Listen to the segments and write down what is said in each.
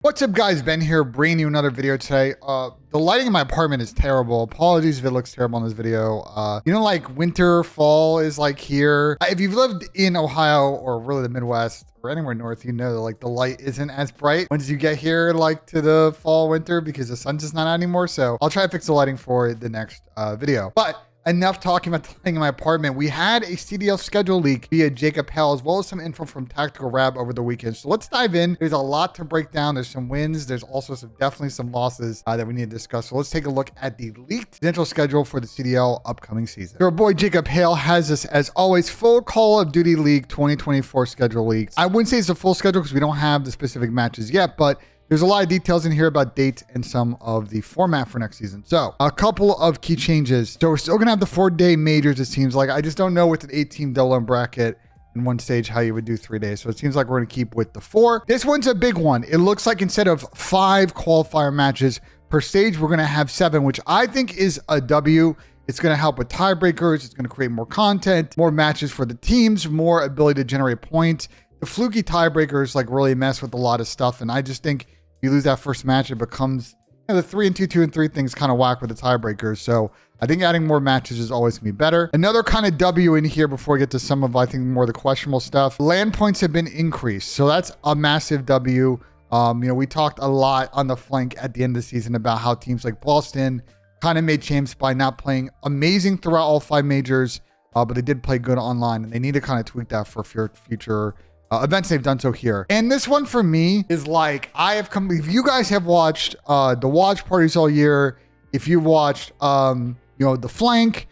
What's up, guys? Ben here, bringing you another video today. The lighting in my apartment is terrible. Apologies if it looks terrible in this video. Like winter, fall is like here. If you've lived in Ohio or really the Midwest or anywhere north, you know that like the light isn't as bright once you get here, like to the fall, winter, because the sun's just not out anymore. So I'll try to fix the lighting for the next video. But enough talking about the lighting in my apartment. We had a CDL schedule leak via Jacob Hale, as well as some info from Tactical Rab over the weekend. So let's dive in. There's a lot to break down. There's some wins. There's also definitely some losses that we need to discuss. So let's take a look at the leaked potential schedule for the CDL upcoming season. So our boy Jacob Hale has us, as always, full Call of Duty League 2024 schedule leaks. I wouldn't say it's a full schedule because we don't have the specific matches yet, but there's a lot of details in here about dates and some of the format for next season. So a couple of key changes. So we're still going to have the 4-day majors, it seems like. I just don't know with an 8-team double bracket in one stage how you would do 3 days. So it seems like we're going to keep with the 4. This one's a big one. It looks like instead of 5 qualifier matches per stage, we're going to have 7, which I think is a W. It's going to help with tiebreakers. It's going to create more content, more matches for the teams, more ability to generate points. The fluky tiebreakers like really mess with a lot of stuff. And I just think you lose that first match, it becomes the 3 and 2, 2 and 3 things kind of whack with the tiebreakers. So I think adding more matches is always gonna be better. Another kind of W in here before we get to some of, I think, more of the questionable stuff. Land points have been increased. So that's a massive W. We talked a lot on the flank at the end of the season about how teams like Boston kind of made champs by not playing amazing throughout all 5 majors, but they did play good online, and they need to kind of tweak that for future events. They've done so here. And this one for me is like, if you guys have watched the watch parties all year, if you watched the flank,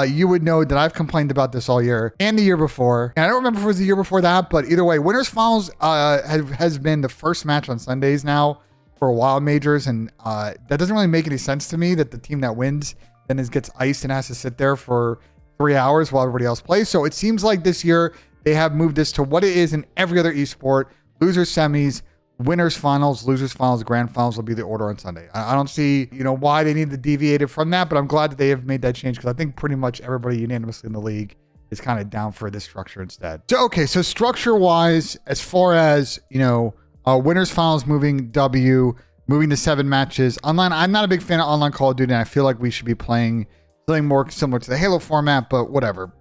you would know that I've complained about this all year and the year before. And I don't remember if it was the year before that, but either way, winners finals has been the first match on Sundays now for a while majors, and that doesn't really make any sense to me that the team that wins then gets iced and has to sit there for 3 hours while everybody else plays. So it seems like this year they have moved this to what it is in every other esport: losers semis, winners finals, losers finals, grand finals will be the order on Sunday. I don't see, why they need to deviate it from that, but I'm glad that they have made that change because I think pretty much everybody unanimously in the league is kind of down for this structure instead. So, okay, so structure wise, as far as, winners finals moving to 7 matches. Online, I'm not a big fan of online Call of Duty, and I feel like we should be playing something more similar to the Halo format, but whatever.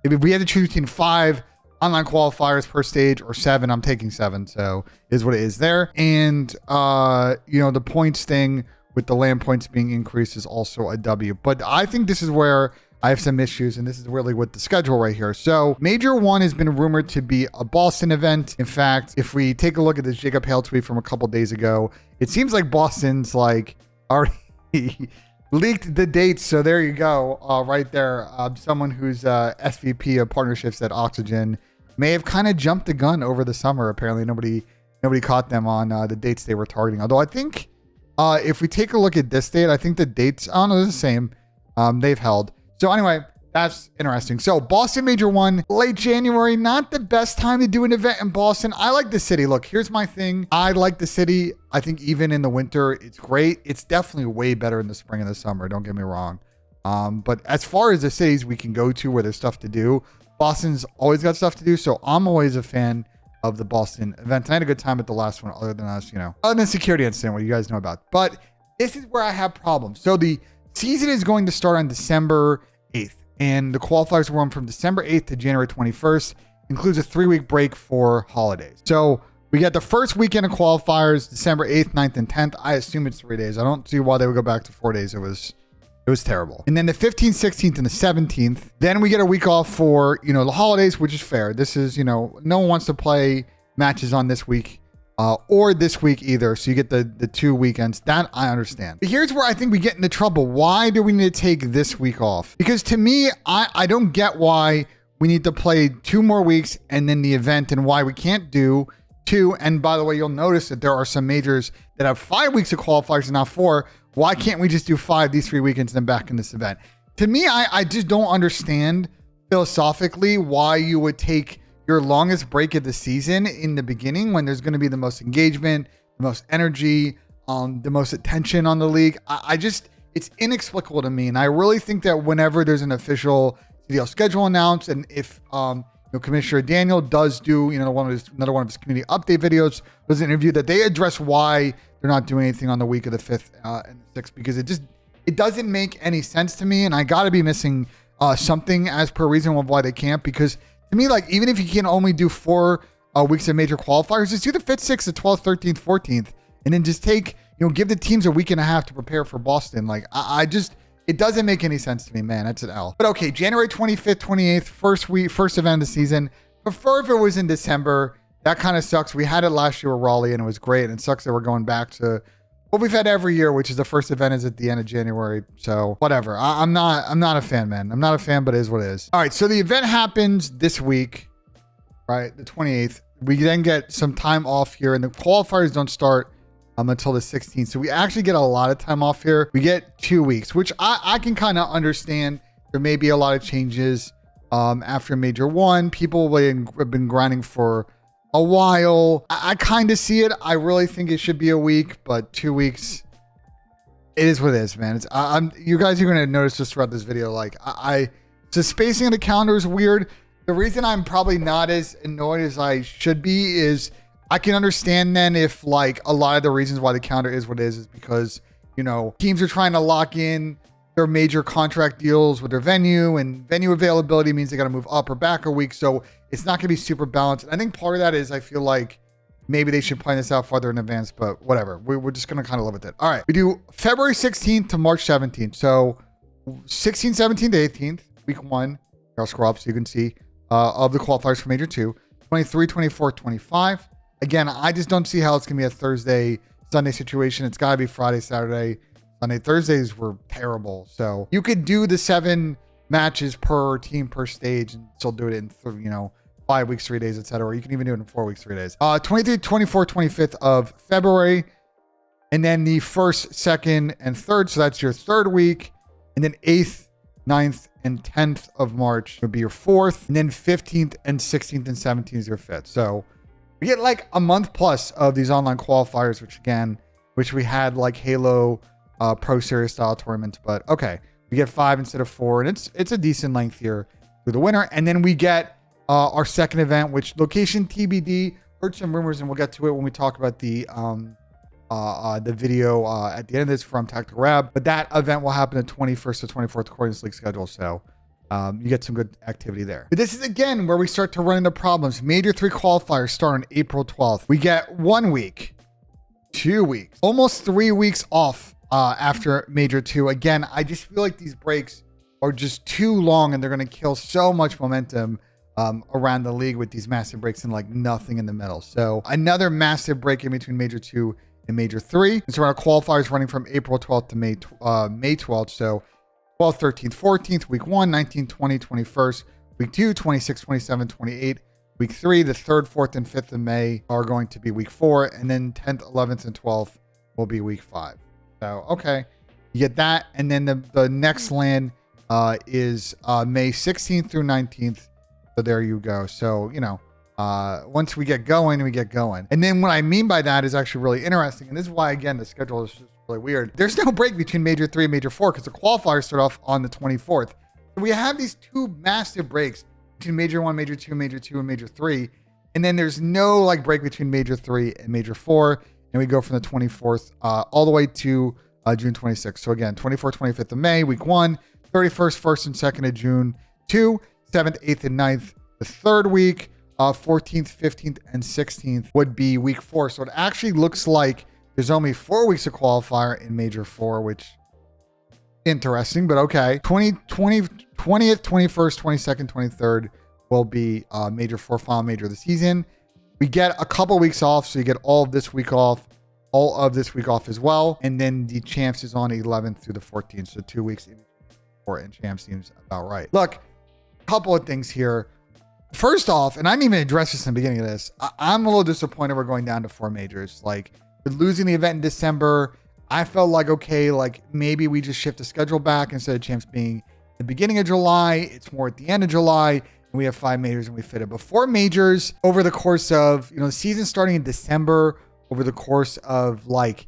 If we had to choose between 5 online qualifiers per stage or 7, I'm taking 7. So is what it is there. And, the points thing with the land points being increased is also a W. But I think this is where I have some issues, and this is really with the schedule right here. So Major 1 has been rumored to be a Boston event. In fact, if we take a look at this Jacob Hale tweet from a couple days ago, it seems like Boston's like already leaked the dates. So there you go, right there. Someone who's SVP of partnerships at Oxygen may have kind of jumped the gun over the summer. Apparently nobody caught them on the dates they were targeting. Although I think if we take a look at this date, I think the dates, I don't know, they're the same. They've held. So anyway, that's interesting. So Boston Major 1, late January, not the best time to do an event in Boston. I like the city. Look, here's my thing. I like the city. I think even in the winter, it's great. It's definitely way better in the spring and the summer. Don't get me wrong. But as far as the cities we can go to where there's stuff to do, Boston's always got stuff to do. So I'm always a fan of the Boston event. I had a good time at the last one, other than us, other than security incident, what you guys know about. But this is where I have problems. So the season is going to start on December 8th. And the qualifiers will run from December 8th to January 21st. Includes a 3-week break for holidays. So we got the first weekend of qualifiers, December 8th, 9th, and 10th. I assume it's 3 days. I don't see why they would go back to 4 days. It was terrible. And then the 15th, 16th, and the 17th. Then we get a week off for, the holidays, which is fair. This is, no one wants to play matches on this week or this week either. So you get the 2 weekends. That I understand. But here's where I think we get into trouble. Why do we need to take this week off? Because to me, I don't get why we need to play 2 more weeks and then the event, and why we can't do 2. And by the way, you'll notice that there are some majors that have 5 weeks of qualifiers and not 4. Why can't we just do 5 these 3 weekends and then back in this event? To me, I just don't understand philosophically why you would take your longest break of the season in the beginning when there's going to be the most engagement, the most energy, the most attention on the league. It's inexplicable to me. And I really think that whenever there's an official CDL schedule announced, and if Commissioner Daniel does do, another one of his community update videos. There's an interview that they address why they're not doing anything on the week of the 5th and the 6th, because it doesn't make any sense to me. And I got to be missing something as per reason of why they can't, because to me, like, even if you can only do 4 weeks of major qualifiers, just do the 5th, 6th, the 12th, 13th, 14th, and then just take, give the teams a week and a half to prepare for Boston. Like, it doesn't make any sense to me, man. That's an L. But okay, January 25th, 28th, first event of the season. Prefer if it was in December. That kind of sucks. We had it last year with Raleigh and it was great. And it sucks that we're going back to what we've had every year, which is the first event is at the end of January. So whatever. I'm not a fan, man. I'm not a fan, but it is what it is. All right. So the event happens this week, right? The 28th. We then get some time off here and the qualifiers don't start until the 16th. So we actually get a lot of time off here. We get 2 weeks, which I can kind of understand. There may be a lot of changes after Major 1. People have been grinding for a while. I kind of see it. I really think it should be a week, but 2 weeks, it is what it is, man. You guys are going to notice this throughout this video. Like, the spacing of the calendar is weird. The reason I'm probably not as annoyed as I should be is I can understand then if, like, a lot of the reasons why the calendar is what it is because, teams are trying to lock in their major contract deals with their venue, and venue availability means they got to move up or back a week. So it's not going to be super balanced. And I think part of that is I feel like maybe they should plan this out farther in advance, but whatever. We're just going to kind of live with it. All right. We do February 16th to March 17th. So 16th, 17th, 18th, week 1. I'll scroll up so you can see of the qualifiers for Major 2. 23, 24, 25. Again, I just don't see how it's going to be a Thursday, Sunday situation. It's got to be Friday, Saturday, Sunday. Thursdays were terrible. So you could do the 7 matches per team per stage and still do it in, 5 weeks, 3 days, etc. Or you can even do it in 4 weeks, 3 days. 23, 24, 25th of February. And then the 1st, 2nd, and 3rd. So that's your 3rd week. And then 8th, 9th, and 10th of March would be your 4th. And then 15th and 16th and 17th is your 5th. So we get like a month plus of these online qualifiers, which we had like Halo Pro Series style tournaments, but okay, we get 5 instead of 4, and it's a decent length here through the winter. And then we get our second event, which location TBD. Heard some rumors, and we'll get to it when we talk about the video at the end of this from Tactical Rab. But that event will happen the 21st to 24th according to league schedule. So you get some good activity there. But this is again where we start to run into problems. Major 3 qualifiers start on April 12th. We get 1 week, 2 weeks, almost 3 weeks off after Major 2. Again, I just feel like these breaks are just too long and they're going to kill so much momentum around the league with these massive breaks and like nothing in the middle. So another massive break in between Major 2 and Major 3. And so our qualifiers running from April 12th to May 12th. So 12th, 13th, 14th, week 1, 19th, 20th, 21st, week 2, 26th, 27th, 28th, week 3, the 3rd, 4th, and 5th of May are going to be week 4, and then 10th, 11th, and 12th will be week 5. So, okay, you get that, and then the next LAN is May 16th through 19th, so there you go. So, once we get going, we get going. And then what I mean by that is actually really interesting, and this is why, again, the schedule is just really weird. There's no break between Major 3 and Major 4 because the qualifiers start off on the 24th. So we have these 2 massive breaks between Major 1, Major 2, Major 2, and Major 3. And then there's no like break between Major 3 and Major 4. And we go from the 24th all the way to June 26th. So again, 24th, 25th of May, week 1, 31st, 1st, and 2nd of June 2, 7th, 8th, and 9th. The 3rd week, 14th, 15th, and 16th would be week 4. So it actually looks like there's only 4 weeks of qualifier in Major 4, which interesting, but okay. 20th, 21st, 22nd, 23rd will be Major 4 final major of the season. We get a couple weeks off, so you get all of this week off as well. And then the champs is on the 11th through the 14th, so 2 weeks for and champs seems about right. Look, a couple of things here. First off, and I didn't even address this in the beginning of this, I'm a little disappointed we're going down to 4 majors. Like, with losing the event in December, I felt like, okay, like maybe we just shift the schedule back instead of champs being the beginning of July. It's more at the end of July, and we have 5 majors and we fit it. But 4 majors over the course of, the season starting in December, over the course of like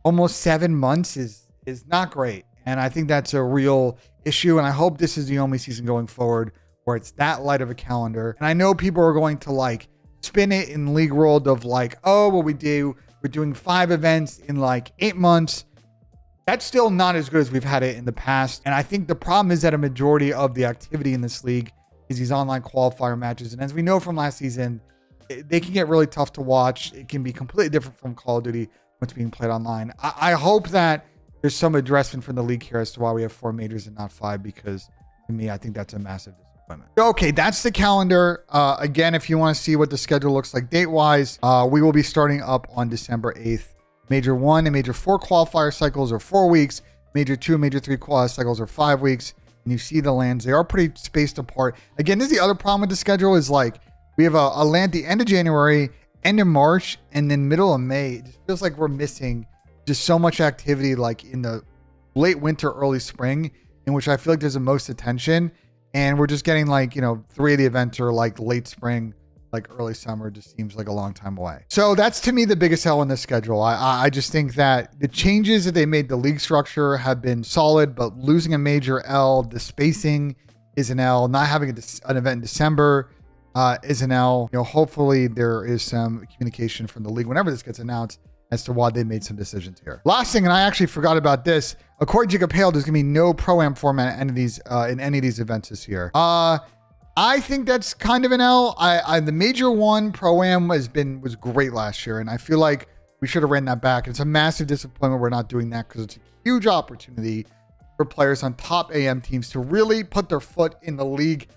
almost 7 months is not great. And I think that's a real issue. And I hope this is the only season going forward where it's that light of a calendar. And I know people are going to like spin it in league world of like, oh, well, we're doing 5 events in like 8 months. That's still not as good as we've had it in the past. And I think the problem is that a majority of the activity in this league is these online qualifier matches. And as we know from last season, they can get really tough to watch. It can be completely different from Call of Duty when it's being played online. I hope that there's some addressment from the league here as to why we have 4 majors and not 5, because to me, I think that's a massive disappointment. Okay, that's the calendar. Again, if you want to see what the schedule looks like date-wise, we will be starting up on December 8th. Major 1 and Major 4 qualifier cycles are 4 weeks. Major 2 and Major 3 qualifier cycles are 5 weeks. And you see the lands. They are pretty spaced apart. Again, this is the other problem with the schedule is like we have a land at the end of January, end of March, and then middle of May. It just feels like we're missing just so much activity like in the late winter, early spring, in which I feel like there's the most attention. And we're just getting like, 3 of the events are like late spring, like early summer. Just seems like a long time away. So that's to me the biggest L in this schedule. I just think that the changes that they made the league structure have been solid, but losing a major L, the spacing is an L. Not having an event in December is an L. Hopefully there is some communication from the league whenever this gets announced as to why they made some decisions here. Last thing, and I actually forgot about this. According to Jacob Hale, there's gonna be no pro-am format in any of these events this year. I think that's kind of an L. The major 1 pro-am was great last year, and I feel like we should have ran that back. It's a massive disappointment we're not doing that, because it's a huge opportunity for players on top AM teams to really put their foot in the league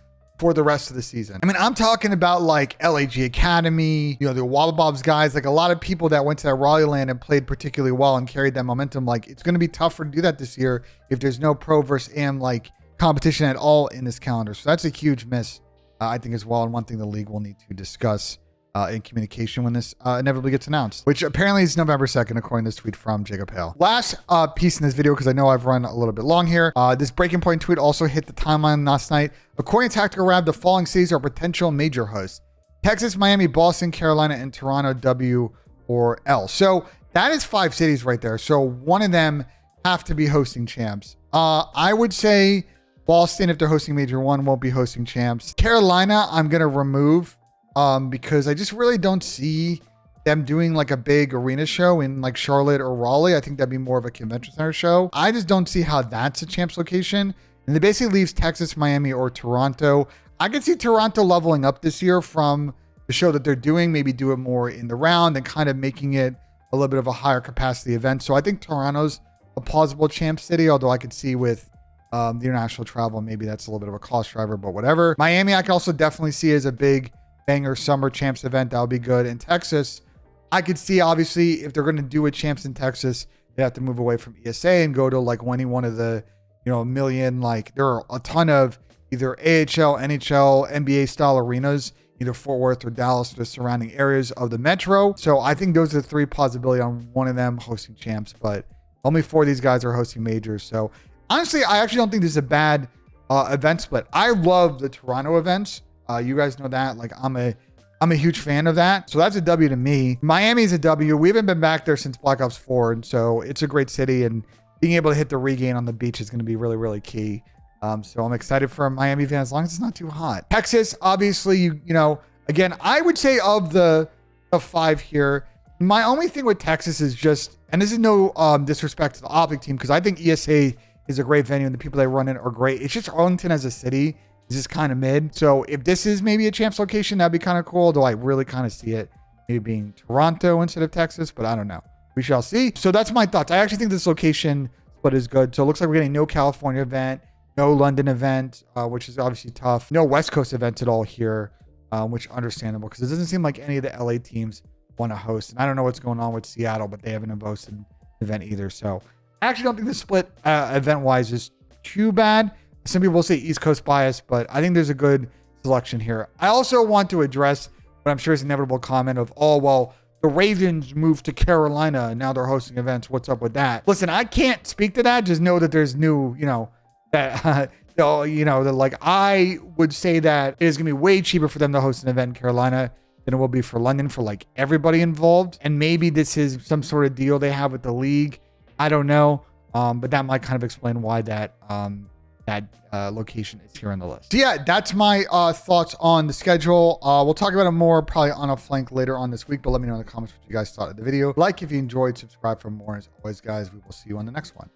for the rest of the season. I mean, I'm talking about like LAG Academy, the Wobbabobs guys, like a lot of people that went to that Raleigh land and played particularly well and carried that momentum. Like it's going to be tougher to do that this year if there's no pro versus AM like competition at all in this calendar. So that's a huge miss, I think, as well. And one thing the league will need to discuss in communication when this inevitably gets announced, which apparently is November 2nd, according to this tweet from Jacob Hale. Last piece in this video, because I know I've run a little bit long here. This breaking point tweet also hit the timeline last night. According to Tactical Rab, the following cities are potential major hosts: Texas, Miami, Boston, Carolina, and Toronto, W or L. So that is 5 cities right there. So one of them have to be hosting champs. I would say Boston, if they're hosting major 1, won't be hosting champs. Carolina, I'm going to remove because I just really don't see them doing like a big arena show in like Charlotte or Raleigh. I think that'd be more of a convention center show. I just don't see how that's a champs location. And it basically leaves Texas, Miami, or Toronto. I could see Toronto leveling up this year from the show that they're doing, maybe do it more in the round and kind of making it a little bit of a higher capacity event. So I think Toronto's a plausible champ city, although I could see with the international travel, maybe that's a little bit of a cost driver, but whatever. Miami, I can also definitely see as a big banger summer champs event. That'll be good. In Texas, I could see, obviously, if they're going to do a champs in Texas, they have to move away from ESA and go to like winning one of the, a million, like there are a ton of either AHL, NHL, NBA style arenas, either Fort Worth or Dallas, or the surrounding areas of the metro. So I think those are the 3 possibilities on one of them hosting champs, but only 4 of these guys are hosting majors. So honestly, I actually don't think this is a bad event split. I love the Toronto events. You guys know that. Like I'm a huge fan of that. So that's a W to me. Miami is a W. We haven't been back there since Black Ops 4. And so it's a great city, and being able to hit the regain on the beach is going to be really, really key. So I'm excited for a Miami event as long as it's not too hot. Texas, obviously, again, I would say of the 5 here, my only thing with Texas is just, and this is no disrespect to the OpTic team, because I think ESA is a great venue and the people that run it are great. It's just Arlington as a city is just kind of mid. So if this is maybe a champs location, that'd be kind of cool. Though I really kind of see it maybe being Toronto instead of Texas, but I don't know. We shall see. So that's my thoughts. I actually think this location split is good. So it looks like we're getting no California event, no London event, which is obviously tough. No West Coast events at all here, which is understandable because it doesn't seem like any of the LA teams want to host. And I don't know what's going on with Seattle, but they haven't hosted an event either. So I actually don't think the split event-wise is too bad. Some people will say East Coast bias, but I think there's a good selection here. I also want to address what I'm sure is an inevitable comment of, oh, well, the Ravens moved to Carolina and now they're hosting events. What's up with that? Listen, I can't speak to that. Just know that there's new, that, like I would say that it is going to be way cheaper for them to host an event in Carolina than it will be for London for like everybody involved. And maybe this is some sort of deal they have with the league. I don't know. But that might kind of explain why that that location is here on the list. So yeah, that's my thoughts on the schedule. We'll talk about it more probably on a flank later on this week, but let me know in the comments what you guys thought of the video. Like if you enjoyed, subscribe for more. As always, guys, we will see you on the next one.